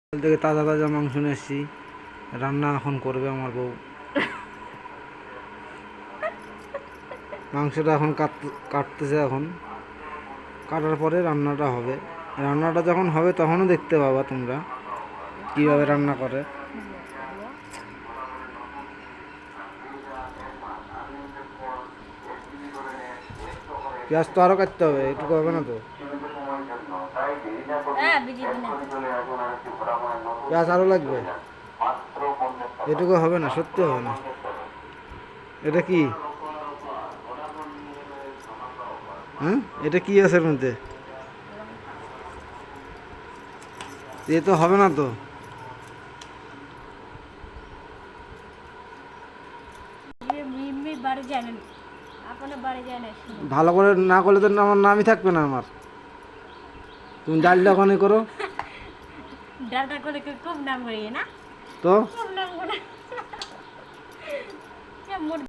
কাল থেকে তাজা তাজা মাংস নিয়ে এসেছি, রান্না এখন করবে আমার বউ। মাংসটা এখন কাটতেছে, এখন কাটার পরে রান্নাটা হবে। রান্নাটা যখন হবে তখনও দেখতে পাবা তোমরা কীভাবে রান্না করে। পেঁয়াজ তো আরও কাটতে হবে, এটুকু হবে না তো। পেঁয়াজ আরও লাগবে, এটুকু হবে না, সত্যি হবে না। এটা কি? হ্যাঁ, এটা কি আছে এর মধ্যে? এ তো হবে না তো। ভালো করে না করলে তো আমার নামই থাকবে না আমার। তুমি ডালটা ওখানে করো, ডালটা করে খুব নাম করি না তো খুব নাম করে মোট